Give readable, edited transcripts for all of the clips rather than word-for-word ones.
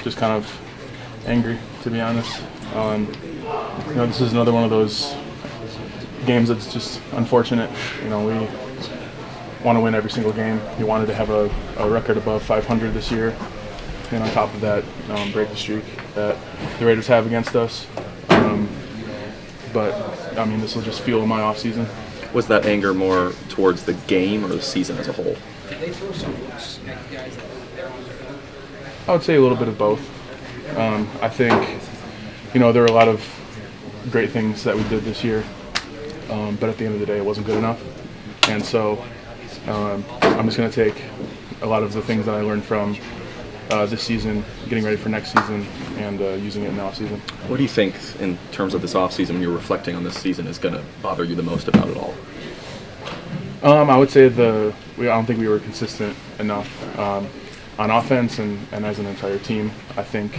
Just kind of angry, to be honest. This is another one of those games that's just unfortunate. We want to win every single game. We wanted to have a record above 500 this year, and on top of that, break the streak that the Raiders have against us. This will just fuel my offseason. Was that anger more towards the game or the season as a whole? I would say a little bit of both. I think, there were a lot of great things that we did this year, but at the end of the day, it wasn't good enough. And so I'm just going to take a lot of the things that I learned from this season, getting ready for next season, and using it in the offseason. What do you think, in terms of this offseason, when you're reflecting on this season, is going to bother you the most about it all? I would say I don't think we were consistent enough on offense and as an entire team. I think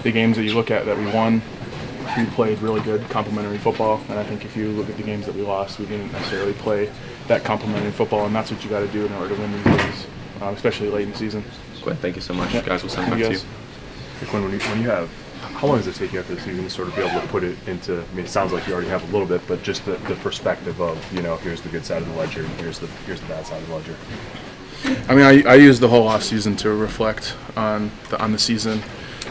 the games that you look at that we won, we played really good complementary football, and I think if you look at the games that we lost, we didn't necessarily play that complementary football, and that's what you got to do in order to win these games, especially late in the season. Quinn, thank you so much. Guys, we'll send it back to you. Hey, Quinn, when you have, how long does it take you after the season to sort of be able to put it into, it sounds like you already have a little bit, but just the perspective of, here's the good side of the ledger, here's the bad side of the ledger? I use the whole off season to reflect on the season,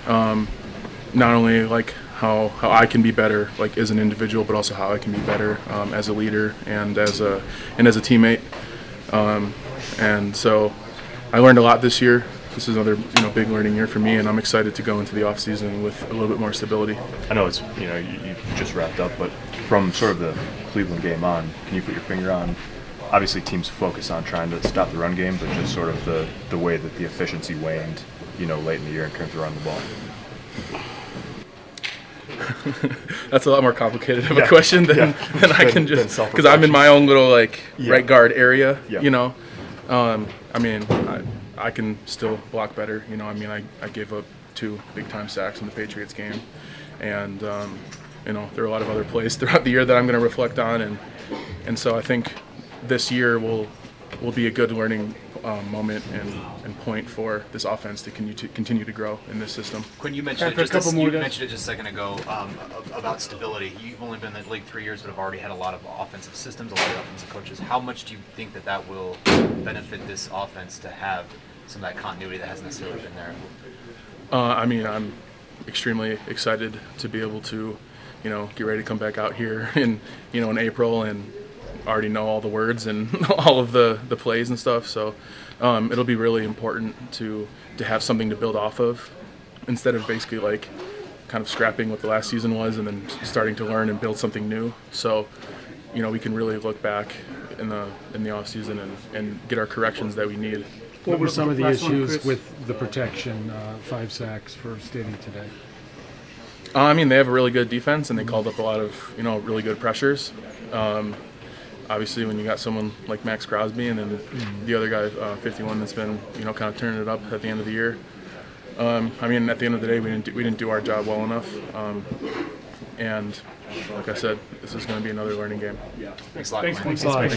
not only like how I can be better like as an individual, but also how I can be better as a leader and as a teammate. And so I learned a lot this year. This is another big learning year for me, and I'm excited to go into the off season with a little bit more stability. I know it's you just wrapped up, but from sort of the Cleveland game on, can you put your finger on? Obviously, teams focus on trying to stop the run game, but just sort of the way that the efficiency waned, late in the year in terms of running the ball. That's a lot more complicated of a question than I can just, because I'm in my own little right guard area. I can still block better. I gave up 2 big-time sacks in the Patriots game, and there are a lot of other plays throughout the year that I'm going to reflect on, and so I think this year will be a good learning moment and point for this offense to continue to grow in this system. Quinn, you mentioned it just a second ago about stability. You've only been in the league 3 years, but have already had a lot of offensive systems, a lot of offensive coaches. How much do you think that will benefit this offense to have some of that continuity that hasn't necessarily been there? I'm extremely excited to be able to, get ready to come back out here in April and already know all the words and all of the plays and stuff. So it'll be really important to have something to build off of instead of basically kind of scrapping what the last season was and then starting to learn and build something new. So, we can really look back in the off season and get our corrections that we need. What were some of the issues with the protection, 5 sacks for Stiddy today? They have a really good defense, and they called up a lot of, really good pressures. Obviously, when you got someone like Max Crosby and then the other guy, 51, that's been, kind of turning it up at the end of the year. At the end of the day, we didn't do our job well enough. And like I said, this is going to be another learning game. Thanks a lot. Thanks a lot.